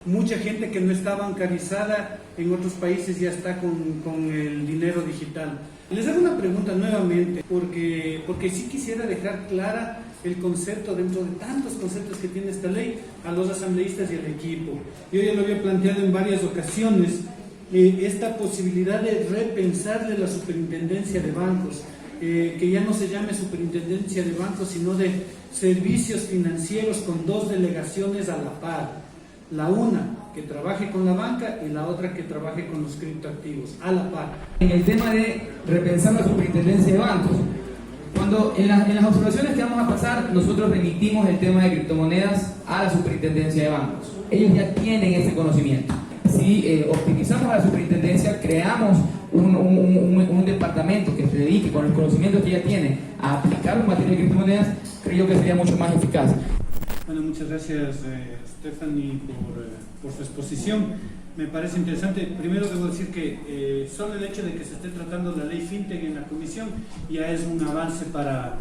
Mucha gente que no está bancarizada en otros países ya está con el dinero digital. Les hago una pregunta nuevamente, porque sí quisiera dejar clara el concepto dentro de tantos conceptos que tiene esta ley a los asambleístas y al equipo. Yo ya lo había planteado en varias ocasiones, esta posibilidad de repensarle la superintendencia de bancos, que ya no se llame superintendencia de bancos, sino de servicios financieros con dos delegaciones a la par. La una que trabaje con la banca y la otra que trabaje con los criptoactivos, a la par. En el tema de repensar la superintendencia de bancos, cuando en las observaciones que vamos a pasar, nosotros remitimos el tema de criptomonedas a la superintendencia de bancos. Ellos ya tienen ese conocimiento. Si optimizamos a la superintendencia, creamos un departamento que se dedique con los conocimientos que ya tiene a aplicar en materia de criptomonedas, creo que sería mucho más eficaz. Bueno, muchas gracias Stephanie por su exposición. Me parece interesante. Primero debo decir que solo el hecho de que se esté tratando la ley FinTech en la comisión ya es un avance para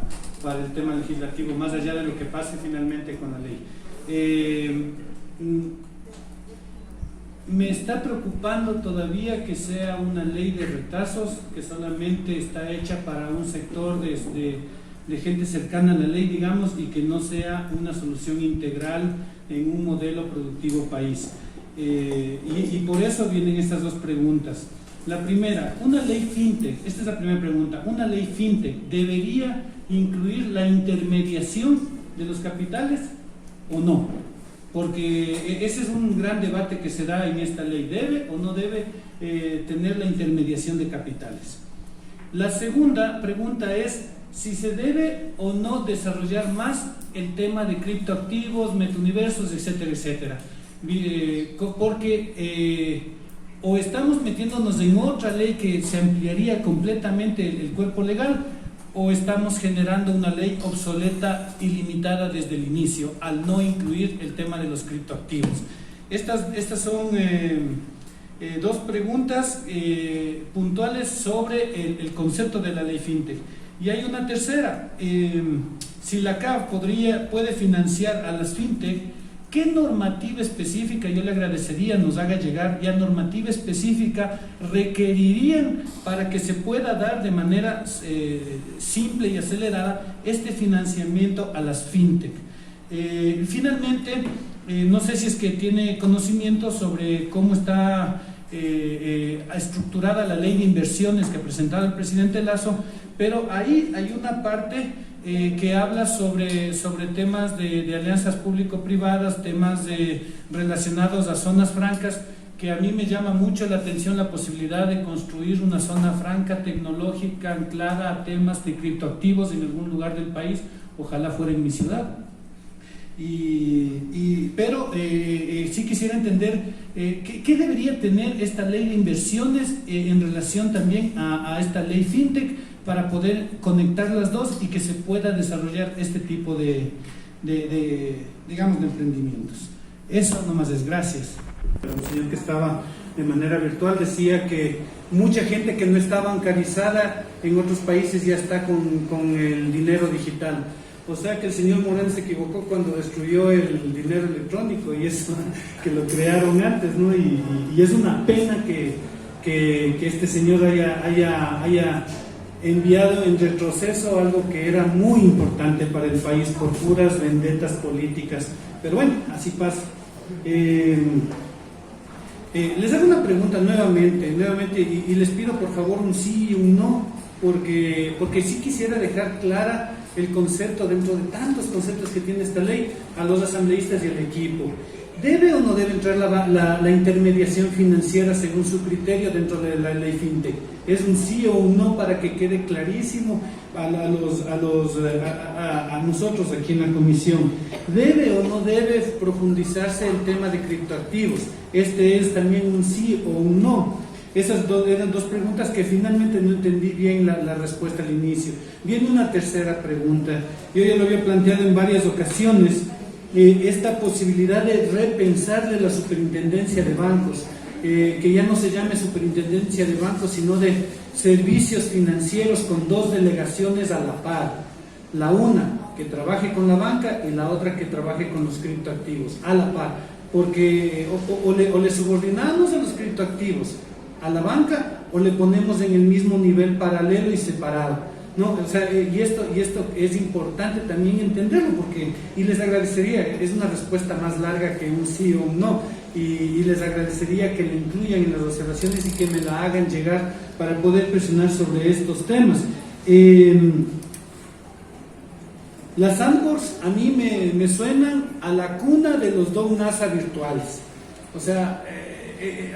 el tema legislativo, más allá de lo que pase finalmente con la ley. Me está preocupando todavía que sea una ley de retazos, que solamente está hecha para un sector de gente cercana a la ley, digamos, y que no sea una solución integral en un modelo productivo país. Y por eso vienen estas dos preguntas. La primera, una ley FinTech, esta es la primera pregunta, ¿una ley FinTech debería incluir la intermediación de los capitales o no? Porque ese es un gran debate que se da en esta ley, ¿debe o no debe tener la intermediación de capitales? La segunda pregunta es si se debe o no desarrollar más el tema de criptoactivos, metauniversos, etcétera, etcétera. Porque o estamos metiéndonos en otra ley que se ampliaría completamente el cuerpo legal, o estamos generando una ley obsoleta y limitada desde el inicio al no incluir el tema de los criptoactivos. Estas son dos preguntas puntuales sobre el concepto de la ley FinTech. Y hay una tercera, si la CAF puede financiar a las FinTech, ¿qué normativa específica, yo le agradecería nos haga llegar, ya normativa específica requerirían para que se pueda dar de manera simple y acelerada este financiamiento a las FinTech? Finalmente, no sé si es que tiene conocimiento sobre cómo está estructurada la ley de inversiones que ha presentado el presidente Lasso, pero ahí hay una parte que habla sobre temas de alianzas público-privadas, temas relacionados a zonas francas, que a mí me llama mucho la atención la posibilidad de construir una zona franca tecnológica anclada a temas de criptoactivos en algún lugar del país, ojalá fuera en mi ciudad. Pero sí quisiera entender qué debería tener esta ley de inversiones en relación también a esta ley FinTech, para poder conectar las dos y que se pueda desarrollar este tipo de emprendimientos. Eso nomás es, gracias. El señor que estaba de manera virtual decía que mucha gente que no está bancarizada en otros países ya está con el dinero digital. O sea que el señor Moreno se equivocó cuando destruyó el dinero electrónico, y eso que lo crearon antes, ¿no? Y es una pena que este señor haya enviado en retroceso algo que era muy importante para el país por puras vendetas políticas. Pero bueno, así pasa. Les hago una pregunta nuevamente y les pido por favor un sí y un no, porque sí quisiera dejar clara el concepto dentro de tantos conceptos que tiene esta ley a los asambleístas y al equipo. ¿Debe o no debe entrar la intermediación financiera según su criterio dentro de la ley FinTech? ¿Es un sí o un no para que quede clarísimo a nosotros aquí en la comisión? ¿Debe o no debe profundizarse el tema de criptoactivos? Este es también un sí o un no. Esas eran dos preguntas que finalmente no entendí bien la respuesta al inicio. Viene una tercera pregunta. Yo ya lo había planteado en varias ocasiones. Esta posibilidad de repensarle la superintendencia de bancos, que ya no se llame superintendencia de bancos, sino de servicios financieros con dos delegaciones a la par. La una que trabaje con la banca y la otra que trabaje con los criptoactivos, a la par. porque o le subordinamos a los criptoactivos a la banca o le ponemos en el mismo nivel paralelo y separado, ¿no? O sea, y esto es importante también entenderlo, porque, y les agradecería, es una respuesta más larga que un sí o un no, y les agradecería que lo incluyan en las observaciones y que me la hagan llegar para poder presionar sobre estos temas. Las sandbox a mí me suenan a la cuna de los Don NASA virtuales, o sea,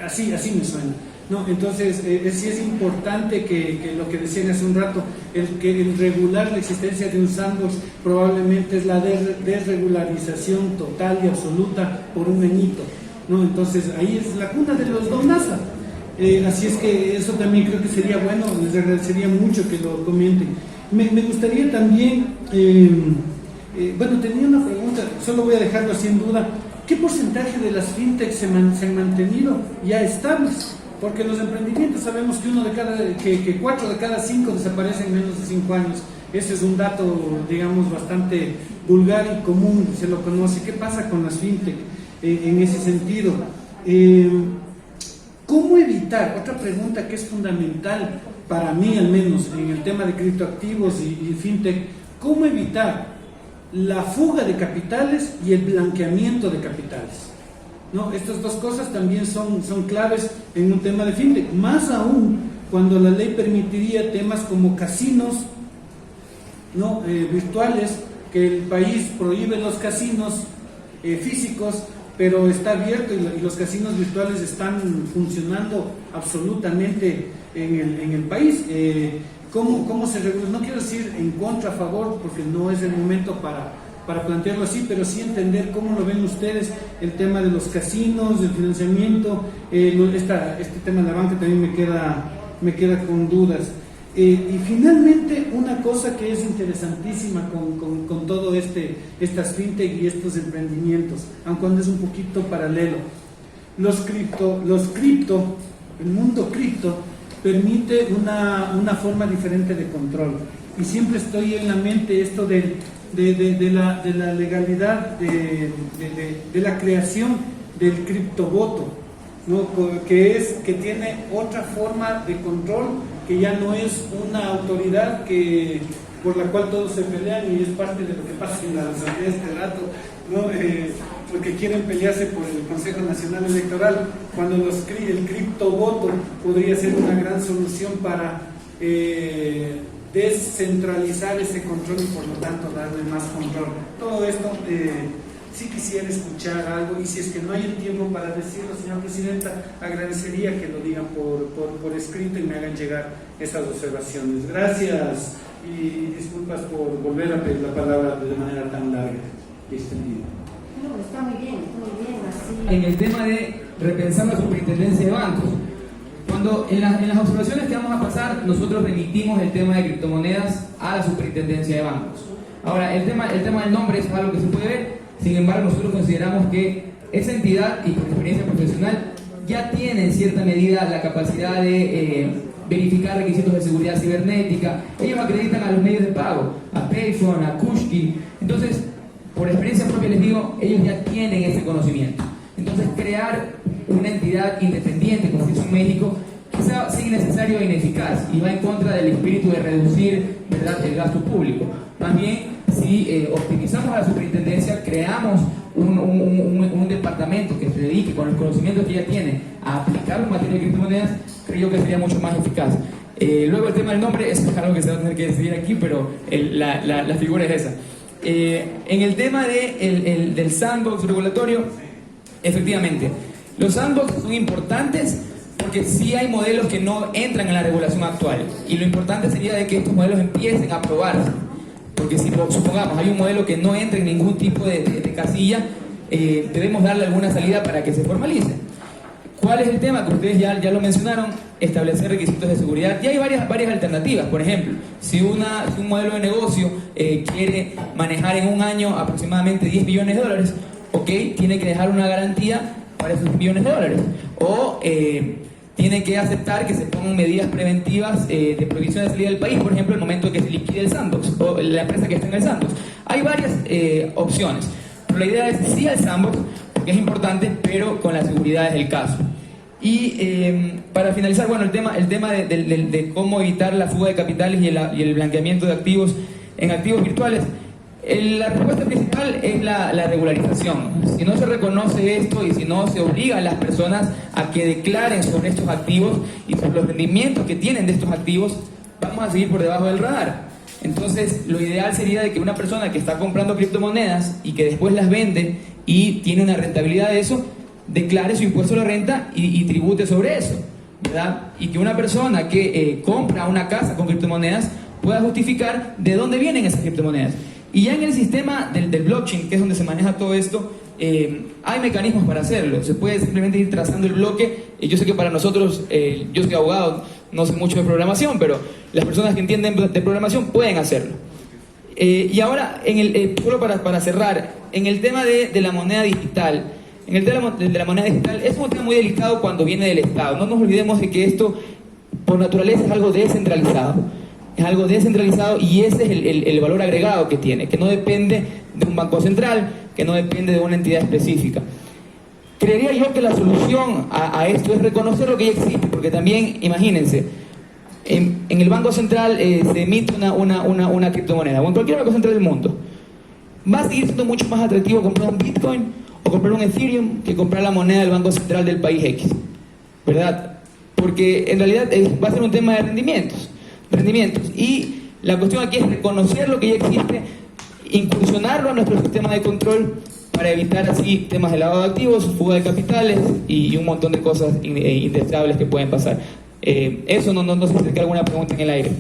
así me suena, ¿no? Entonces, sí es importante que lo que decían hace un rato, el regular la existencia de un sandbox probablemente es la desregularización total y absoluta por un añito, ¿no? Entonces, ahí es la cuna de los Don NASA. Así es que eso también creo que sería bueno, les agradecería mucho que lo comenten. Me gustaría también, bueno, tenía una pregunta, solo voy a dejarlo así en duda. ¿Qué porcentaje de las fintechs se han mantenido ya estables? Porque los emprendimientos sabemos que 4 de cada 5 desaparecen en menos de 5 años. Ese es un dato, digamos, bastante vulgar y común, se lo conoce. ¿Qué pasa con las fintech en ese sentido? ¿Cómo evitar? Otra pregunta que es fundamental para mí, al menos, en el tema de criptoactivos y fintech, ¿cómo evitar la fuga de capitales y el blanqueamiento de capitales? ¿No? Estas dos cosas también son claves en un tema de fintech, más aún cuando la ley permitiría temas como casinos, ¿no? Virtuales, que el país prohíbe los casinos físicos, pero está abierto y los casinos virtuales están funcionando absolutamente en el país. ¿Cómo se regula? No quiero decir en contra, a favor, porque no es el momento para plantearlo así, pero sí entender cómo lo ven ustedes, el tema de los casinos, el financiamiento, este tema de la banca también me queda con dudas. Y finalmente, una cosa que es interesantísima con todo estas fintech y estos emprendimientos, aun cuando es un poquito paralelo, el mundo cripto permite una forma diferente de control, y siempre estoy en la mente esto de la legalidad de la creación del criptovoto, ¿no? que tiene otra forma de control, que ya no es una autoridad por la cual todos se pelean, y es parte de lo que pasa en la asamblea este rato, ¿no? Porque quieren pelearse por el Consejo Nacional Electoral, cuando el criptovoto podría ser una gran solución para descentralizar ese control y por lo tanto darle más control. Todo esto sí quisiera escuchar algo, y si es que no hay el tiempo para decirlo, señora Presidenta, agradecería que lo digan por escrito y me hagan llegar estas observaciones. Gracias y disculpas por volver a pedir la palabra de manera tan larga y extendida. No, está muy bien, así. En el tema de repensar la superintendencia de bancos, cuando en las observaciones que vamos a pasar, nosotros remitimos el tema de criptomonedas a la superintendencia de bancos. Ahora, el tema del nombre es algo que se puede ver. Sin embargo, nosotros consideramos que esa entidad, y por experiencia profesional, ya tiene en cierta medida la capacidad de verificar requisitos de seguridad cibernética. Ellos acreditan a los medios de pago, a Payphone, a Kushki. Entonces, por experiencia propia les digo, ellos ya tienen ese conocimiento. Entonces, crear una entidad independiente como es México, quizá sea innecesario e ineficaz y va en contra del espíritu de reducir, ¿verdad?, el gasto público. Más bien, si optimizamos a la superintendencia, creamos un departamento que se dedique con los conocimientos que ya tiene a aplicar en materia de criptomonedas, creo que sería mucho más eficaz. Luego el tema del nombre es algo que se va a tener que decidir aquí, pero la figura es esa. En el tema del sandbox regulatorio, efectivamente, los sandbox son importantes porque sí hay modelos que no entran en la regulación actual, y lo importante sería de que estos modelos empiecen a probarse. Porque si supongamos hay un modelo que no entra en ningún tipo de casilla, debemos darle alguna salida para que se formalice. ¿Cuál es el tema? Que ustedes ya lo mencionaron, establecer requisitos de seguridad. Y hay varias alternativas. Por ejemplo, si un modelo de negocio quiere manejar en un año aproximadamente 10 millones de dólares, ok, tiene que dejar una garantía para esos millones de dólares. O tiene que aceptar que se pongan medidas preventivas de prohibición de salida del país, por ejemplo, el momento que se liquide el sandbox o la empresa que está en el sandbox. Hay varias opciones, pero la idea es sí al sandbox, porque es importante, pero con las seguridades del caso. Y para finalizar, bueno, el tema de cómo evitar la fuga de capitales y el blanqueamiento de activos en activos virtuales. La respuesta principal es la regularización. Si no se reconoce esto y si no se obliga a las personas a que declaren sobre estos activos y sobre los rendimientos que tienen de estos activos, vamos a seguir por debajo del radar. Entonces, lo ideal sería de que una persona que está comprando criptomonedas y que después las vende y tiene una rentabilidad de eso, declare su impuesto a la renta y tribute sobre eso, ¿verdad? Y que una persona que compra una casa con criptomonedas pueda justificar de dónde vienen esas criptomonedas. Y ya en el sistema del blockchain, que es donde se maneja todo esto, hay mecanismos para hacerlo. Se puede simplemente ir trazando el bloque. Yo sé que para nosotros, yo soy abogado, no sé mucho de programación, pero las personas que entienden de programación pueden hacerlo. Y ahora, solo para cerrar, en el tema de la moneda digital, es un tema muy delicado cuando viene del Estado. No nos olvidemos de que esto, por naturaleza, es algo descentralizado. Es algo descentralizado y ese es el valor agregado que tiene, que no depende de un banco central, que no depende de una entidad específica. Creería yo que la solución a esto es reconocer lo que ya existe, porque también, imagínense, en el Banco Central se emite una criptomoneda, o en cualquier banco central del mundo. Va a seguir siendo mucho más atractivo comprar un Bitcoin o comprar un Ethereum que comprar la moneda del Banco Central del país X, ¿verdad? Porque en realidad va a ser un tema de rendimientos. Y la cuestión aquí es reconocer lo que ya existe, incursionarlo a nuestro sistema de control para evitar así temas de lavado de activos, fuga de capitales y un montón de cosas indeseables que pueden pasar. Eso no sé si hay alguna pregunta en el aire.